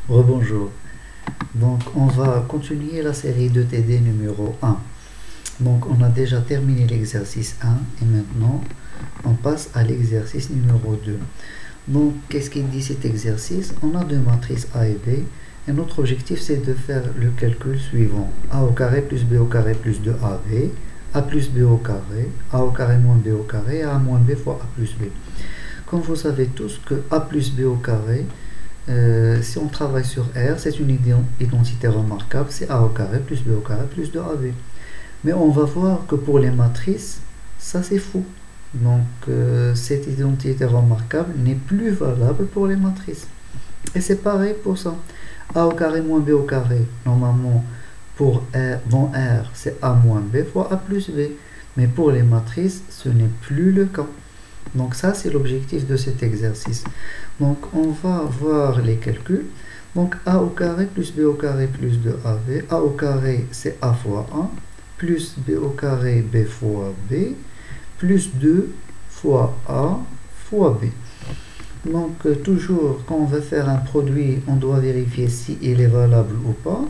Rebonjour. Donc, on va continuer la série de TD numéro 1. Donc, on a déjà terminé l'exercice 1 et maintenant, on passe à l'exercice numéro 2. Donc, qu'est-ce qu'il dit cet exercice? On a deux matrices A et B et notre objectif, c'est de faire le calcul suivant. A au carré plus B au carré plus 2AB, A plus B au carré, A au carré moins B au carré, A moins B fois A plus B. Comme vous savez tous que A plus B au carré, si on travaille sur R, c'est une identité remarquable, c'est A au carré plus B au carré plus 2AB. Mais on va voir que pour les matrices, ça c'est faux. Donc cette identité remarquable n'est plus valable pour les matrices. Et c'est pareil pour ça. A au carré moins B au carré, normalement pour R, dans R, c'est A moins B fois A plus B. Mais pour les matrices, ce n'est plus le cas. Donc ça, c'est l'objectif de cet exercice. Donc on va voir les calculs. Donc A au carré plus B au carré plus 2AB. A au carré, c'est A fois 1, plus B au carré, B fois B, plus 2 fois A fois B. Donc toujours, quand on veut faire un produit, on doit vérifier si il est valable ou pas.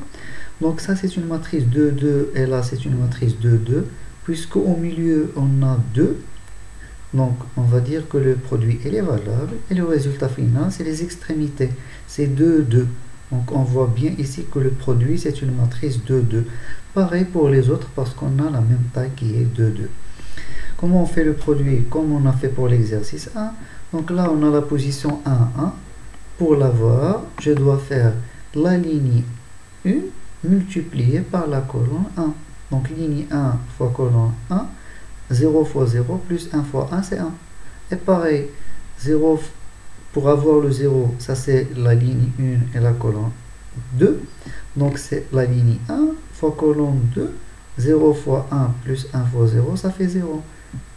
Donc ça, c'est une matrice 2, 2, et là, c'est une matrice 2, 2, puisque au milieu, on a 2. Donc, on va dire que le produit il est valable et le résultat final, c'est les extrémités. C'est 2, 2. Donc, on voit bien ici que le produit, c'est une matrice 2, 2. Pareil pour les autres parce qu'on a la même taille qui est 2, 2. Comment on fait le produit? Comme on a fait pour l'exercice 1. Donc là, on a la position 1, 1. Pour l'avoir, je dois faire la ligne 1 multipliée par la colonne 1. Donc, ligne 1 fois colonne 1. 0 fois 0 plus 1 fois 1, c'est 1. Et pareil, 0, pour avoir le 0, ça c'est la ligne 1 et la colonne 2. Donc c'est la ligne 1 fois colonne 2. 0 fois 1 plus 1 fois 0, ça fait 0.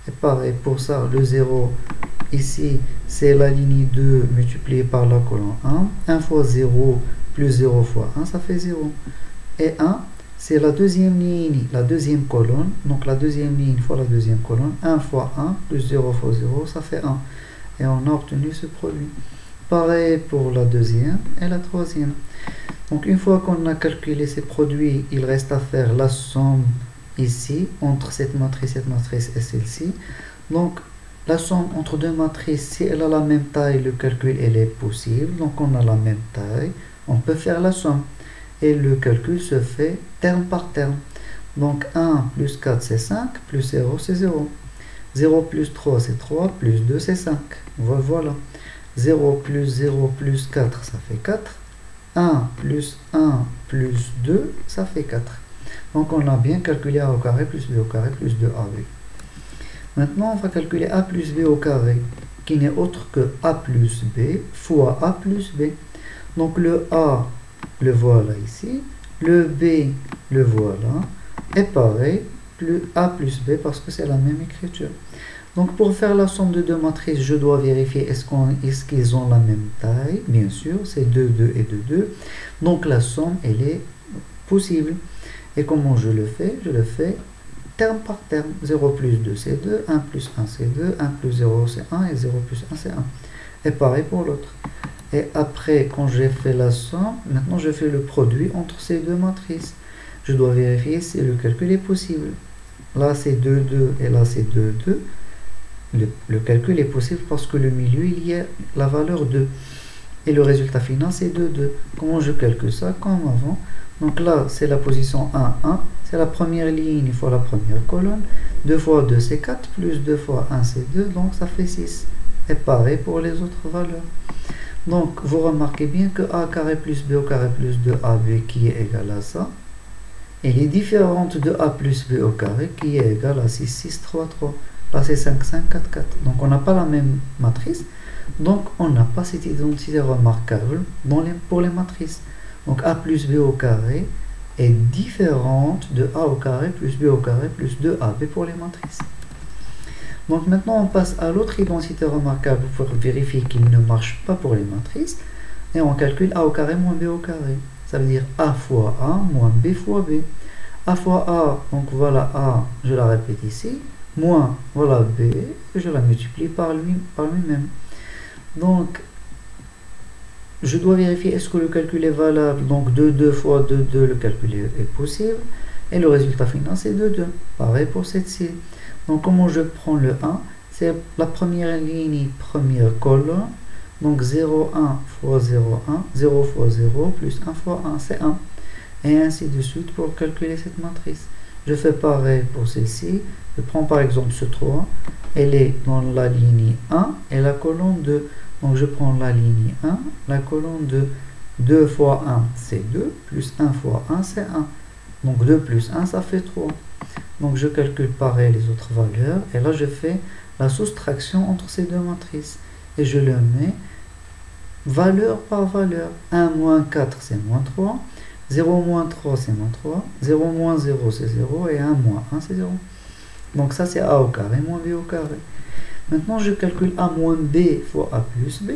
Et pareil, pour ça, le 0, ici, c'est la ligne 2 multipliée par la colonne 1. 1 fois 0 plus 0 fois 1, ça fait 0. Et 1, c'est la deuxième ligne, la deuxième colonne. Donc la deuxième ligne fois la deuxième colonne. 1 fois 1 plus 0 fois 0, ça fait 1. Et on a obtenu ce produit. Pareil pour la deuxième et la troisième. Donc une fois qu'on a calculé ces produits, il reste à faire la somme ici entre cette matrice et celle-ci. Donc la somme entre deux matrices, si elle a la même taille, le calcul elle est possible. Donc on a la même taille, on peut faire la somme. Et le calcul se fait terme par terme. Donc 1 plus 4 c'est 5, plus 0 c'est 0. 0 plus 3 c'est 3, plus 2 c'est 5. Voilà. 0 plus 4 ça fait 4. 1 plus 1 plus 2 ça fait 4. Donc on a bien calculé A au carré plus B au carré plus 2AB. Maintenant on va calculer A plus B au carré, qui n'est autre que A plus B fois A plus B. Donc le A, le voilà ici, le B, le voilà, et pareil, A plus B parce que c'est la même écriture. Donc pour faire la somme de deux matrices, je dois vérifier est-ce qu'ils ont la même taille. Bien sûr, c'est 2, 2 et 2, 2. Donc la somme, elle est possible. Et comment je le fais? Je le fais terme par terme. 0 plus 2 c'est 2, 1 plus 1 c'est 2, 1 plus 0 c'est 1 et 0 plus 1 c'est 1. Et pareil pour l'autre. Et après, quand j'ai fait la somme, maintenant je fais le produit entre ces deux matrices. Je dois vérifier si le calcul est possible. Là c'est 2, 2 et là c'est 2, 2. Le calcul est possible parce que le milieu, il y a la valeur 2. Et le résultat final, c'est 2, 2. Comment je calcule ça? Comme avant. Donc là, c'est la position 1, 1. C'est la première ligne fois la première colonne. 2 fois 2, c'est 4. Plus 2 fois 1, c'est 2. Donc ça fait 6. Et pareil pour les autres valeurs. Donc, vous remarquez bien que A carré plus B au carré plus 2AB qui est égal à ça, elle est différente de A plus B au carré qui est égal à 6, 6, 3, 3. Là, c'est 5, 5, 4, 4. Donc, on n'a pas la même matrice. Donc, on n'a pas cette identité remarquable pour les matrices. Donc, A plus B au carré est différente de A au carré plus B au carré plus 2AB pour les matrices. Donc maintenant on passe à l'autre identité remarquable pour vérifier qu'il ne marche pas pour les matrices. Et on calcule A au carré moins B au carré. Ça veut dire A fois A moins B fois B. A fois A, donc voilà A, je la répète ici. Moins, voilà B, et je la multiplie par lui-même. Donc je dois vérifier est-ce que le calcul est valable. Donc 2 fois 2, le calcul est possible. Et le résultat final, c'est 2. Pareil pour cette-ci. Donc comment je prends le 1? C'est la première ligne, première colonne. Donc 0, 1 fois 0, 1. 0 fois 0 plus 1 fois 1, c'est 1. Et ainsi de suite pour calculer cette matrice. Je fais pareil pour celle-ci. Je prends par exemple ce 3. Elle est dans la ligne 1 et la colonne 2. Donc je prends la ligne 1, la colonne 2. 2 fois 1, c'est 2. Plus 1 fois 1, c'est 1. Donc 2 plus 1, ça fait 3. Donc je calcule pareil les autres valeurs. Et là, je fais la soustraction entre ces deux matrices. Et je le mets valeur par valeur. 1 moins 4, c'est moins 3. 0 moins 3, c'est moins 3. 0 moins 0, c'est 0. Et 1 moins 1, c'est 0. Donc ça, c'est a au carré moins b au carré. Maintenant, je calcule a moins b fois a plus b.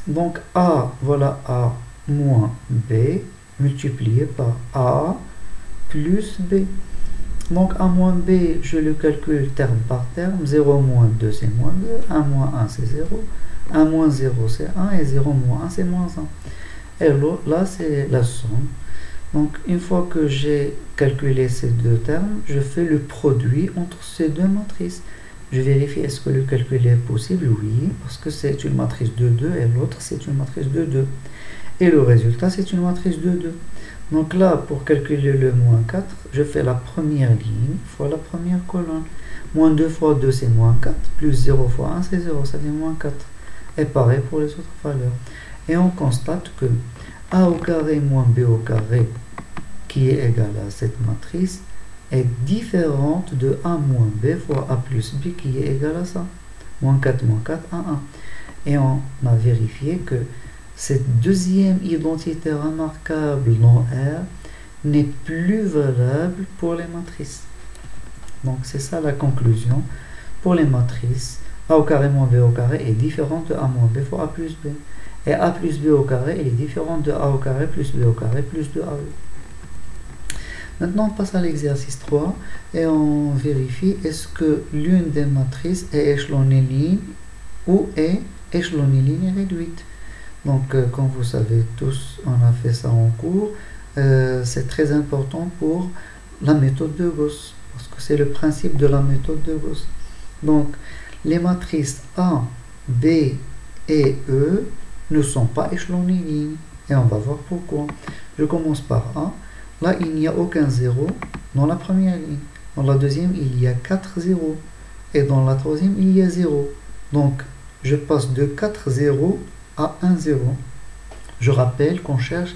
Donc a, voilà a moins b multiplié par a plus b. Donc a moins b, je le calcule terme par terme. 0 moins 2, c'est moins 2. 1 moins 1, c'est 0. 1 moins 0, c'est 1. Et 0 moins 1, c'est moins 1. Et là, c'est la somme. Donc, une fois que j'ai calculé ces deux termes, je fais le produit entre ces deux matrices. Je vérifie est-ce que le calcul est possible. Oui, parce que c'est une matrice 2, 2 et l'autre c'est une matrice 2, 2. Et le résultat c'est une matrice 2, 2. Donc là, pour calculer le moins 4, je fais la première ligne fois la première colonne. Moins 2 fois 2 c'est moins 4, plus 0 fois 1 c'est 0, ça fait moins 4. Et pareil pour les autres valeurs. Et on constate que a au carré moins b au carré, qui est égal à cette matrice, est différente de a moins b fois a plus b, qui est égal à ça. Moins 4, 1, 1. Et on a vérifié que cette deuxième identité remarquable dans R n'est plus valable pour les matrices. Donc c'est ça la conclusion. Pour les matrices, a au carré moins b au carré est différente de a moins b fois a plus b. Et a plus b au carré elle est différente de a au carré plus b au carré plus de a. Maintenant, on passe à l'exercice 3 et on vérifie est-ce que l'une des matrices est échelonnée ligne ou est échelonnée ligne réduite. Donc, comme vous savez tous, on a fait ça en cours. C'est très important pour la méthode de Gauss, parce que c'est le principe de la méthode de Gauss. Donc, les matrices A, B et E ne sont pas échelonnées ligne. Et on va voir pourquoi. Je commence par A. Là, il n'y a aucun 0 dans la première ligne. Dans la deuxième, il y a 4 zéros. Et dans la troisième, il y a 0. Donc, je passe de 4 zéros à 1 0. Je rappelle qu'on cherche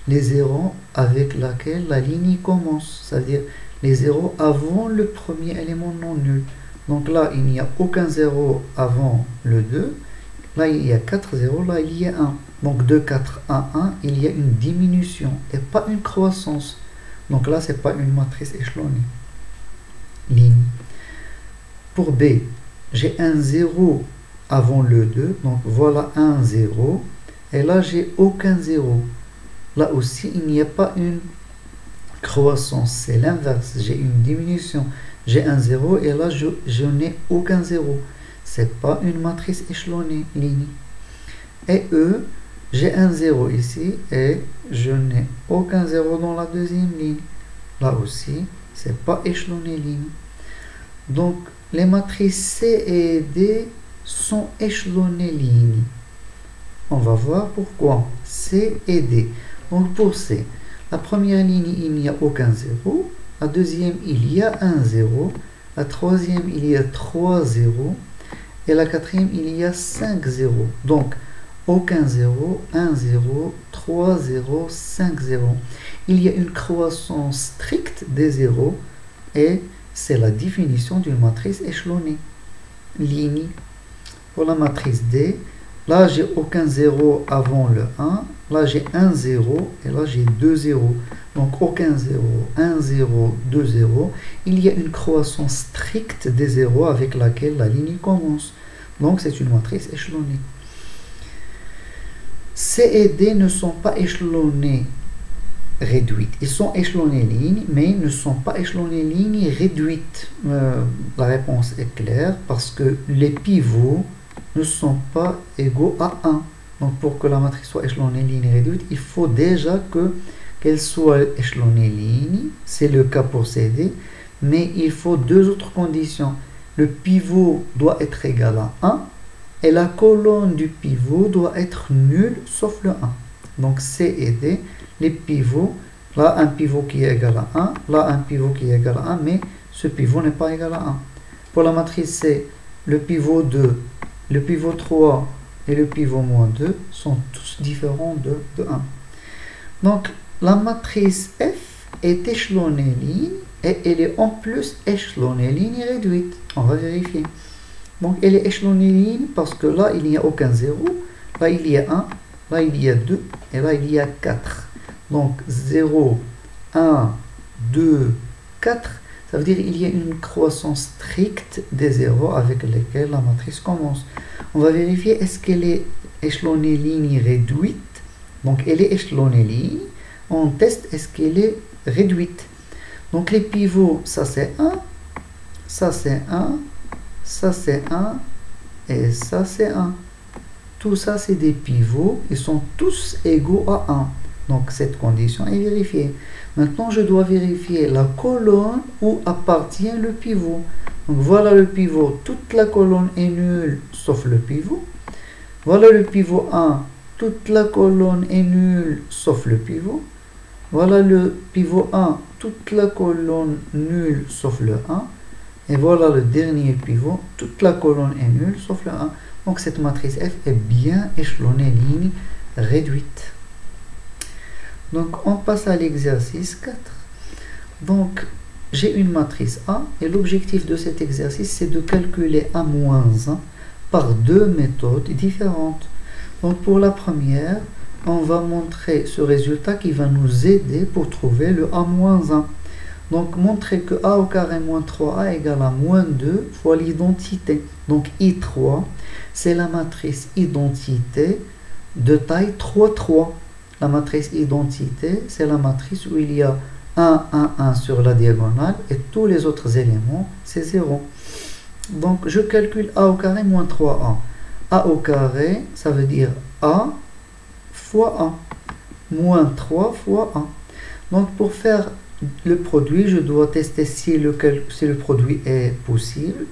les zéros avec lesquels la ligne commence. C'est-à-dire les zéros avant le premier élément non nul. Donc là, il n'y a aucun 0 avant le 2. Là, il y a 4 zéros. Là, il y a 1. Donc de 4 à 1, il y a une diminution et pas une croissance. Donc là, c'est pas une matrice échelonnée. Ligne. Pour B, j'ai un 0 avant le 2. Donc voilà un 0. Et là, j'ai aucun 0. Là aussi, il n'y a pas une croissance. C'est l'inverse. J'ai une diminution. J'ai un 0 et là, je n'ai aucun 0. C'est pas une matrice échelonnée, ligne. Et E, j'ai un 0 ici et je n'ai aucun 0 dans la deuxième ligne. Là aussi, c'est pas échelonné ligne. Donc, les matrices C et D sont échelonnées ligne. On va voir pourquoi. C et D. Donc, pour C, la première ligne, il n'y a aucun 0. La deuxième, il y a un 0. La troisième, il y a 3 0. Et la quatrième, il y a 5 0. Donc, aucun 0, 1 0, 3 0, 5 0. Il y a une croissance stricte des zéros et c'est la définition d'une matrice échelonnée. Ligne. Pour la matrice D, là j'ai aucun 0 avant le 1, là j'ai un 0 et là j'ai 2 0. Donc aucun 0, 1 0, 2 0. Il y a une croissance stricte des zéros avec laquelle la ligne commence. Donc c'est une matrice échelonnée. C et D ne sont pas échelonnés réduites. Ils sont échelonnés ligne, mais ne sont pas échelonnés ligne réduite. La réponse est claire parce que les pivots ne sont pas égaux à 1. Donc pour que la matrice soit échelonnée ligne réduite, il faut déjà qu'elle soit échelonnée ligne. C'est le cas pour CD. Mais il faut deux autres conditions. Le pivot doit être égal à 1 et la colonne du pivot doit être nulle sauf le 1. Donc C et D, les pivots, là un pivot qui est égal à 1, là un pivot qui est égal à 1, mais ce pivot n'est pas égal à 1. Pour la matrice C, le pivot 2, le pivot 3 et le pivot moins 2 sont tous différents de 1. Donc la matrice F est échelonnée ligne et elle est en plus échelonnée ligne réduite. On va vérifier. Donc elle est échelonnée ligne parce que là il n'y a aucun 0, là il y a 1, là il y a 2 et là il y a 4. Donc 0, 1, 2, 4, ça veut dire qu'il y a une croissance stricte des zéros avec lesquels la matrice commence. On va vérifier est-ce qu'elle est échelonnée ligne réduite. Donc elle est échelonnée ligne. On teste est-ce qu'elle est réduite. Donc les pivots, ça c'est 1, ça c'est 1, ça c'est 1 et ça c'est 1. Tout ça c'est des pivots, ils sont tous égaux à 1. Donc cette condition est vérifiée. Maintenant je dois vérifier la colonne où appartient le pivot. Donc voilà le pivot, toute la colonne est nulle sauf le pivot. Voilà le pivot 1, toute la colonne est nulle sauf le pivot. Voilà le pivot 1, toute la colonne nulle sauf le 1. Et voilà le dernier pivot, toute la colonne est nulle sauf le 1. Donc cette matrice F est bien échelonnée ligne réduite. Donc on passe à l'exercice 4. Donc j'ai une matrice A et l'objectif de cet exercice c'est de calculer A-1 par deux méthodes différentes. Donc pour la première, on va montrer ce résultat qui va nous aider pour trouver le A-1. Donc montrer que A au carré moins 3A égale à moins 2 fois l'identité. Donc I3, c'est la matrice identité de taille 3, 3. La matrice identité, c'est la matrice où il y a 1, 1, 1 sur la diagonale et tous les autres éléments, c'est 0. Donc je calcule A au carré moins 3A. A au carré, ça veut dire A fois 1, moins 3 fois 1. Donc pour faire le produit, je dois tester si le produit est possible.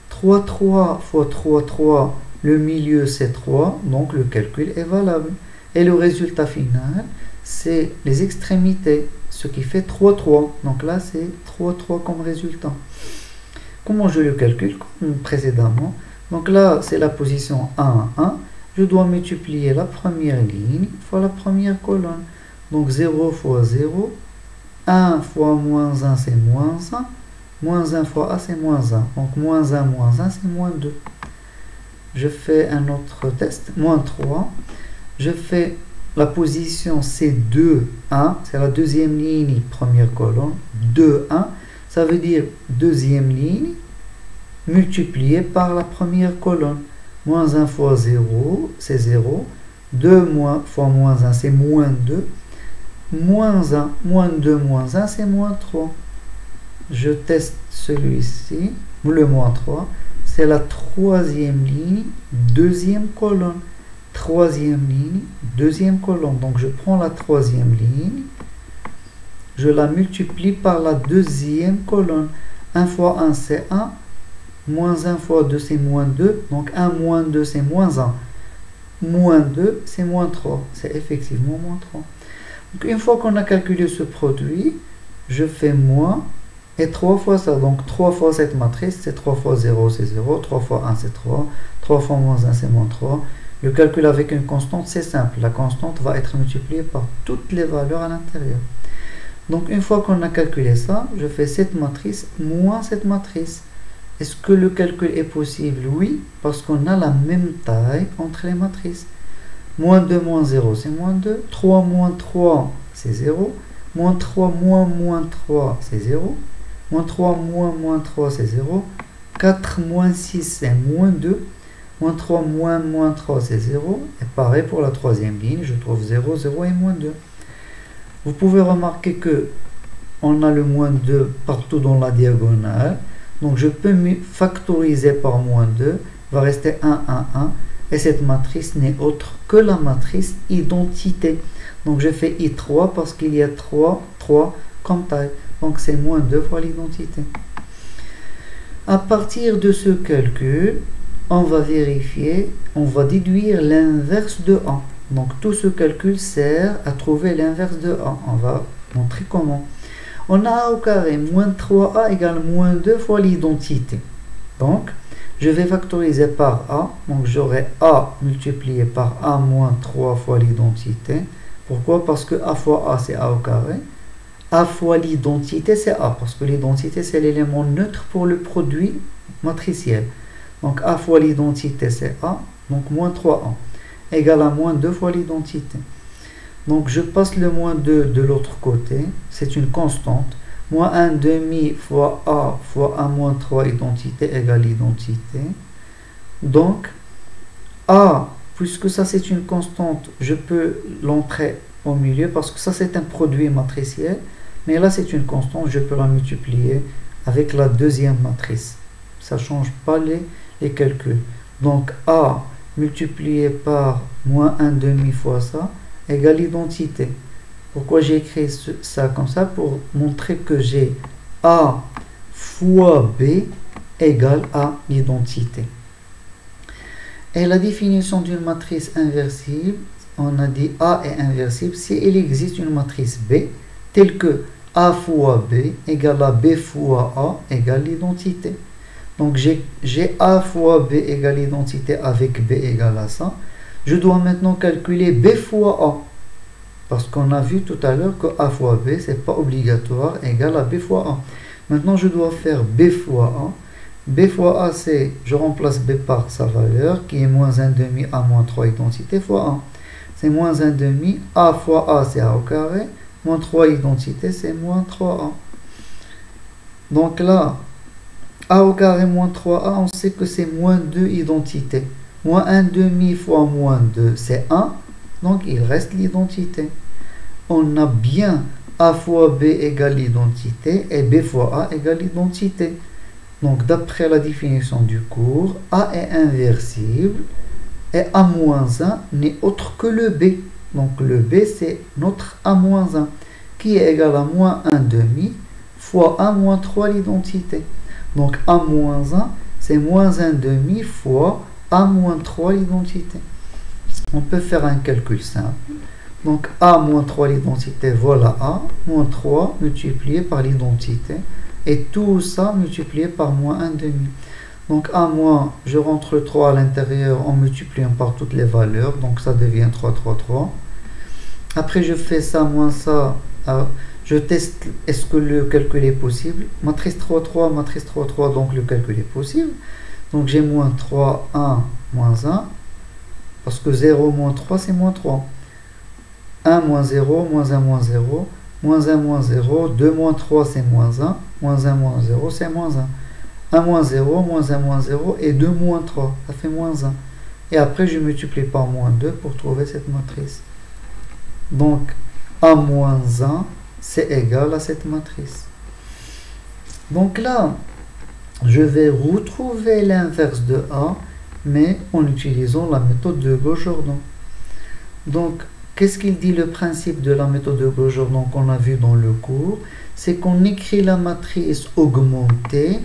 3, 3 fois 3, 3, le milieu c'est 3, donc le calcul est valable. Et le résultat final, c'est les extrémités, ce qui fait 3, 3. Donc là, c'est 3, 3 comme résultat. Comment je le calcule comme précédemment? Donc là, c'est la position 1, 1. Je dois multiplier la première ligne fois la première colonne. Donc 0 fois 0. 1 fois moins 1, c'est moins 1. Moins 1 fois A, c'est moins 1. Donc moins 1, c'est moins 2. Je fais un autre test. Moins 3. Je fais la position C2, 1. C'est la deuxième ligne, première colonne. 2, 1. Ça veut dire deuxième ligne multipliée par la première colonne. Moins 1 fois 0, c'est 0. 2 fois moins 1, c'est moins 2. Moins 1, moins 2, moins 1, c'est moins 3. Je teste celui-ci, le moins 3. C'est la troisième ligne, deuxième colonne. Troisième ligne, deuxième colonne. Donc je prends la troisième ligne, je la multiplie par la deuxième colonne. 1 fois 1, c'est 1. Moins 1 fois 2, c'est moins 2. Donc 1 moins 2, c'est moins 1. Moins 2, c'est moins 3. C'est effectivement moins 3. Donc une fois qu'on a calculé ce produit, je fais moins et 3 fois ça. Donc 3 fois cette matrice, c'est 3 fois 0, c'est 0. 3 fois 1, c'est 3. 3 fois moins 1, c'est moins 3. Le calcul avec une constante, c'est simple. La constante va être multipliée par toutes les valeurs à l'intérieur. Donc une fois qu'on a calculé ça, je fais cette matrice moins cette matrice. Est-ce que le calcul est possible? Oui, parce qu'on a la même taille entre les matrices. Moins 2 moins 0, c'est moins 2. 3 moins 3, c'est 0. Moins 3 moins 3, c'est 0. Moins 3 moins 3, c'est 0. 4 moins 6, c'est moins 2. Moins 3 moins 3, c'est 0. Et pareil pour la troisième ligne, je trouve 0, 0 et moins 2. Vous pouvez remarquer que on a le moins 2 partout dans la diagonale. Donc je peux factoriser par moins 2. Il va rester 1, 1, 1. Et cette matrice n'est autre que la matrice identité. Donc je fais I3 parce qu'il y a 3 comme taille. Donc c'est moins 2 fois l'identité. À partir de ce calcul, on va vérifier, on va déduire l'inverse de A. Donc tout ce calcul sert à trouver l'inverse de A. On va montrer comment. On a A au carré moins 3A égale moins 2 fois l'identité. Donc je vais factoriser par A. Donc j'aurai A multiplié par A moins 3 fois l'identité. Pourquoi? Parce que A fois A c'est A au carré. A fois l'identité c'est A. Parce que l'identité c'est l'élément neutre pour le produit matriciel. Donc A fois l'identité c'est A. Donc moins 3A égale à moins 2 fois l'identité. Donc je passe le moins 2 de l'autre côté. C'est une constante. Moins 1 demi fois A moins 3 identité égale identité. Donc A, puisque ça c'est une constante, je peux l'entrer au milieu parce que ça c'est un produit matriciel. Mais là c'est une constante, je peux la multiplier avec la deuxième matrice. Ça ne change pas les calculs. Donc A multiplié par moins 1 demi fois ça égale l'identité. Pourquoi j'ai écrit ça comme ça? Pour montrer que j'ai A fois B égale à l'identité. Et la définition d'une matrice inversible, on a dit A est inversible si il existe une matrice B telle que A fois B égale à B fois A égale l'identité. Donc j'ai A fois B égale l'identité avec B égale à ça. Je dois maintenant calculer B fois A. Parce qu'on a vu tout à l'heure que A fois B, c'est pas obligatoire, égal à B fois A. Maintenant, je dois faire B fois A. B fois A, c'est, je remplace B par sa valeur, qui est moins 1 demi A moins 3 identité fois A. C'est moins 1 demi, A fois A, c'est A au carré, moins 3 identité, c'est moins 3A. Donc là, A au carré moins 3A, on sait que c'est moins 2 identité. Moins 1 demi fois moins 2, c'est 1. Donc il reste l'identité. On a bien A fois B égale l'identité et B fois A égale l'identité. Donc d'après la définition du cours, A est inversible et A moins 1 n'est autre que le B. Donc le B c'est notre A moins 1 qui est égal à moins 1 demi fois A moins 3 l'identité. Donc A moins 1 c'est moins 1 demi fois A moins 3 l'identité. On peut faire un calcul simple. Donc A moins 3 l'identité, voilà A, moins 3 multiplié par l'identité. Et tout ça multiplié par moins 1 demi. Donc A moins, je rentre le 3 à l'intérieur en multipliant par toutes les valeurs. Donc ça devient 3, 3, 3. Après je fais ça, moins ça. Je teste, est-ce que le calcul est possible? Matrice 3, 3, matrice 3, 3, donc le calcul est possible. Donc j'ai moins 3, 1, moins 1. Parce que 0 moins 3, c'est moins 3. 1 moins 0, moins 1 moins 0, moins 1 moins 0, 2 moins 3, c'est moins 1, moins 1 moins 0, c'est moins 1. 1 moins 0, moins 1 moins 0, et 2 moins 3, ça fait moins 1. Et après, je multiplie par moins 2 pour trouver cette matrice. Donc, A moins 1, c'est égal à cette matrice. Donc là, je vais retrouver l'inverse de A, mais en utilisant la méthode de Gauss-Jordan. Donc, qu'est-ce qu'il dit le principe de la méthode de Gauss-Jordan qu'on a vu dans le cours? C'est qu'on écrit la matrice augmentée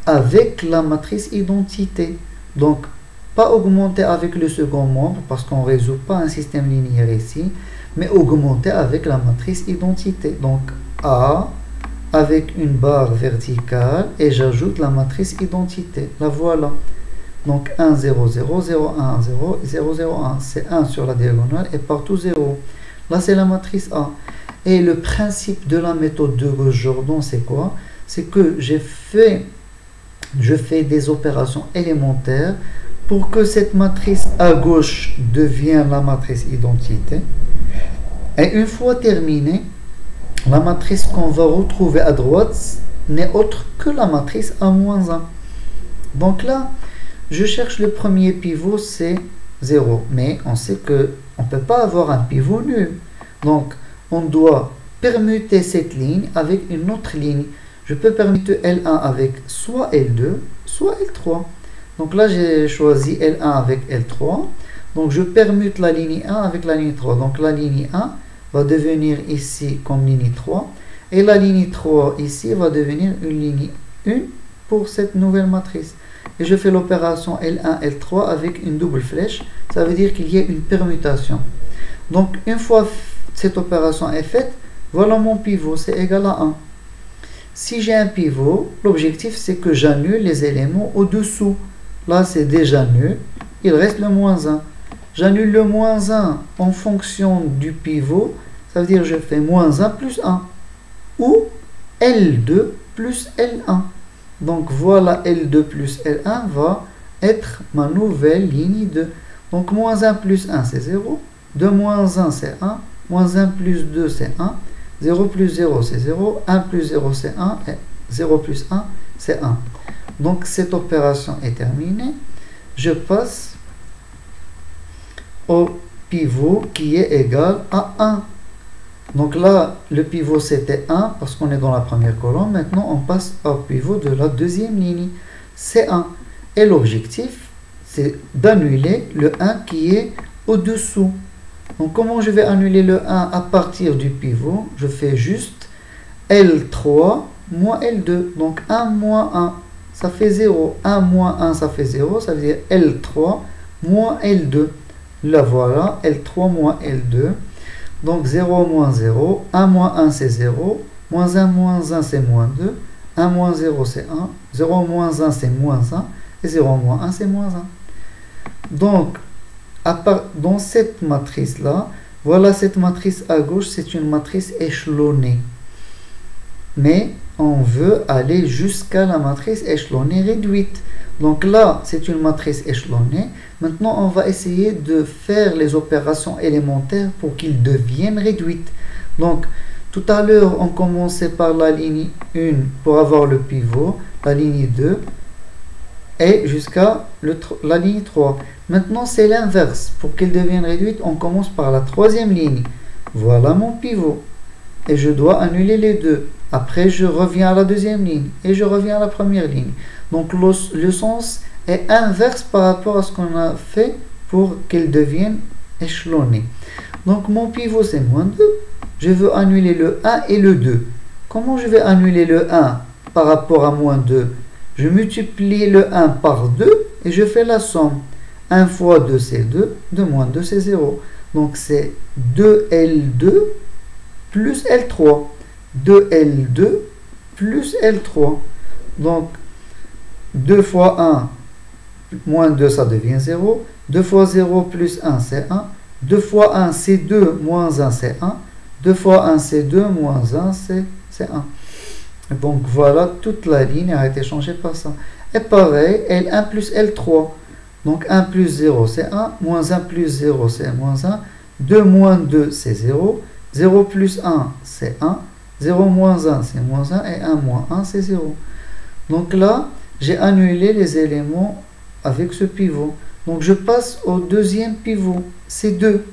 avec la matrice identité. Donc, pas augmentée avec le second membre, parce qu'on ne résout pas un système linéaire ici, mais augmentée avec la matrice identité. Donc, A avec une barre verticale, et j'ajoute la matrice identité. La voilà. Donc 1, 0, 0, 0, 1, 0, 0, 0, 1. C'est 1 sur la diagonale et partout 0. Là, c'est la matrice A. Et le principe de la méthode de Gauss-Jordan, c'est quoi? C'est que je fais des opérations élémentaires pour que cette matrice à gauche devienne la matrice identité. Et une fois terminée, la matrice qu'on va retrouver à droite n'est autre que la matrice A-1. Donc là, je cherche le premier pivot, c'est 0. Mais on sait qu'on ne peut pas avoir un pivot nul. Donc, on doit permuter cette ligne avec une autre ligne. Je peux permuter L1 avec soit L2, soit L3. Donc là, j'ai choisi L1 avec L3. Donc je permute la ligne 1 avec la ligne 3. Donc la ligne 1 va devenir ici comme ligne 3. Et la ligne 3 ici va devenir une ligne 1 pour cette nouvelle matrice. Et je fais l'opération L1, L3 avec une double flèche. Ça veut dire qu'il y a une permutation. Donc une fois cette opération est faite, voilà mon pivot, c'est égal à 1. Si j'ai un pivot, l'objectif c'est que j'annule les éléments au-dessous. Là c'est déjà nul, il reste le moins 1. J'annule le moins 1 en fonction du pivot, ça veut dire que je fais moins 1 plus 1. Ou L2 plus L1. Donc voilà, L2 plus L1 va être ma nouvelle ligne 2. Donc moins 1 plus 1 c'est 0. 2 moins 1 c'est 1. Moins 1 plus 2 c'est 1. 0 plus 0 c'est 0. 1 plus 0 c'est 1. Et 0 plus 1 c'est 1. Donc cette opération est terminée. Je passe au pivot qui est égal à 1. Donc là, le pivot c'était 1 parce qu'on est dans la première colonne. Maintenant, on passe au pivot de la deuxième ligne. C'est 1. Et l'objectif, c'est d'annuler le 1 qui est au-dessous. Donc comment je vais annuler le 1 à partir du pivot? Je fais juste L3 moins L2. Donc 1 moins 1, ça fait 0. 1 moins 1, ça fait 0. Ça veut dire L3 moins L2. Là voilà, L3 moins L2. Donc 0 moins 0. 1 moins 1 c'est 0. Moins 1 c'est moins 2. 1 moins 0 c'est 1. 0 moins 1 c'est moins 1. Et 0 moins 1 c'est moins 1. Donc dans cette matrice là, voilà cette matrice à gauche, c'est une matrice échelonnée. Mais on veut aller jusqu'à la matrice échelonnée réduite. Donc là, c'est une matrice échelonnée. Maintenant, on va essayer de faire les opérations élémentaires pour qu'ils deviennent réduites. Donc, tout à l'heure, on commençait par la ligne 1 pour avoir le pivot, la ligne 2, et jusqu'à la ligne 3. Maintenant, c'est l'inverse. Pour qu'elle devienne réduite, on commence par la troisième ligne. Voilà mon pivot. Et je dois annuler les deux. Après, je reviens à la deuxième ligne. Et je reviens à la première ligne. Donc, le sens est inverse par rapport à ce qu'on a fait pour qu'elle devienne échelonnée. Donc, mon pivot, c'est moins 2. Je veux annuler le 1 et le 2. Comment je vais annuler le 1 par rapport à moins 2? Je multiplie le 1 par 2 et je fais la somme. 1 fois 2, c'est 2. 2 moins 2, c'est 0. Donc, c'est 2L2 plus L3. 2L2 plus L3. Donc, 2 fois 1 moins 2, ça devient 0. 2 fois 0 plus 1, c'est 1. 2 fois 1, c'est 2. Moins 1, c'est 1. 2 fois 1, c'est 2. Moins 1, c'est 1. Donc, voilà, toute la ligne a été changée par ça. Et pareil, L1 plus L3. Donc, 1 plus 0, c'est 1. Moins 1 plus 0, c'est moins 1. 2 moins 2, c'est 0. 0 plus 1, c'est 1. 0 moins 1, c'est moins 1. Et 1 moins 1, c'est 0. Donc là, j'ai annulé les éléments avec ce pivot. Donc je passe au deuxième pivot, c'est 2.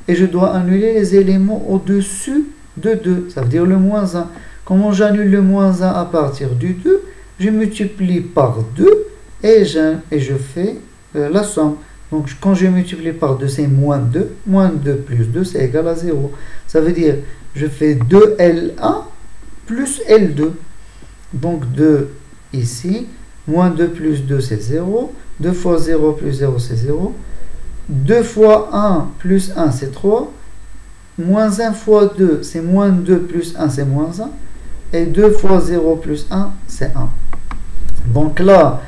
Et je dois annuler les éléments au-dessus de 2, ça veut dire le moins 1. Comment j'annule le moins 1 à partir du 2? Je multiplie par 2 et je fais la somme. Donc quand je multiplie par 2, c'est moins 2. Moins 2 plus 2, c'est égal à 0. Ça veut dire, je fais 2L1 plus L2. Donc 2 ici, moins 2 plus 2 c'est 0, 2 fois 0 plus 0 c'est 0, 2 fois 1 plus 1 c'est 3, moins 1 fois 2 c'est moins 2 plus 1 c'est moins 1, et 2 fois 0 plus 1 c'est 1. Donc là,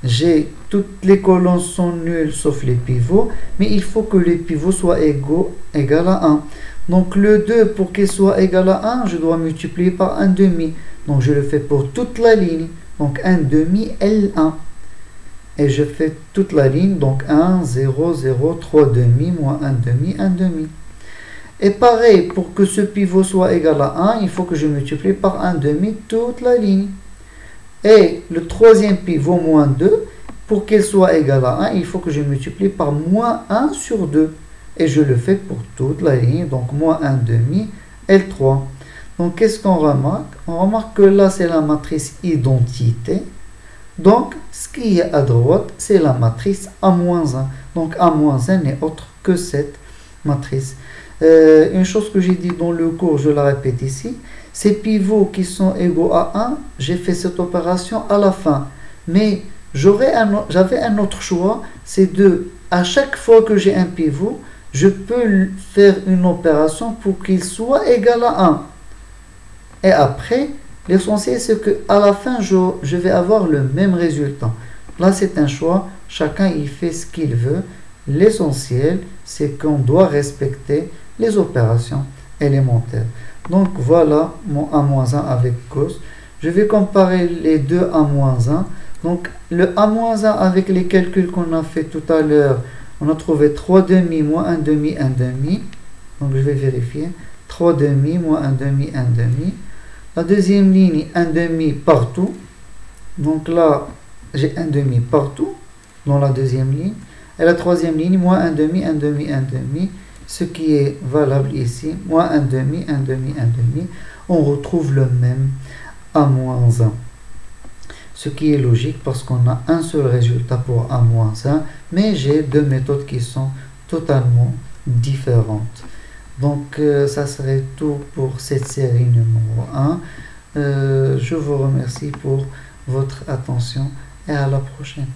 j'ai toutes les colonnes sont nulles sauf les pivots, mais il faut que les pivots soient égal à 1. Donc le 2, pour qu'il soit égal à 1, je dois multiplier par 1 demi. Donc je le fais pour toute la ligne. Donc 1 demi L1. Et je fais toute la ligne. Donc 1, 0, 0, 3 demi, moins 1 demi, 1 demi. Et pareil, pour que ce pivot soit égal à 1, il faut que je multiplie par 1 demi toute la ligne. Et le troisième pivot, moins 2, pour qu'il soit égal à 1, il faut que je multiplie par moins 1 sur 2. Et je le fais pour toute la ligne. Donc moins 1 demi L3. Donc, qu'est-ce qu'on remarque? On remarque que là, c'est la matrice identité. Donc, ce qui est à droite, c'est la matrice A-1. Donc, A-1 n'est autre que cette matrice. Une chose que j'ai dit dans le cours, je la répète ici, ces pivots qui sont égaux à 1, j'ai fait cette opération à la fin. Mais j'avais un autre choix, c'est à chaque fois que j'ai un pivot, je peux faire une opération pour qu'il soit égal à 1. Et après, l'essentiel c'est qu'à la fin, je vais avoir le même résultat. Là, c'est un choix, chacun il fait ce qu'il veut. L'essentiel, c'est qu'on doit respecter les opérations élémentaires. Donc voilà mon A-1 avec cos. Je vais comparer les deux A-1. Donc le A-1 avec les calculs qu'on a fait tout à l'heure, on a trouvé 3 demi moins 1 demi, 1 demi. Donc je vais vérifier. 3 demi moins 1 demi, 1 demi. La deuxième ligne, 1 demi partout. Donc là, j'ai 1 demi partout dans la deuxième ligne. Et la troisième ligne, moins 1 demi, 1 demi, 1 demi. Ce qui est valable ici, moins 1 demi, 1 demi, 1 demi. On retrouve le même A-1. Ce qui est logique parce qu'on a un seul résultat pour A-1. Mais j'ai deux méthodes qui sont totalement différentes. Donc, ça serait tout pour cette série numéro 1. Je vous remercie pour votre attention et à la prochaine.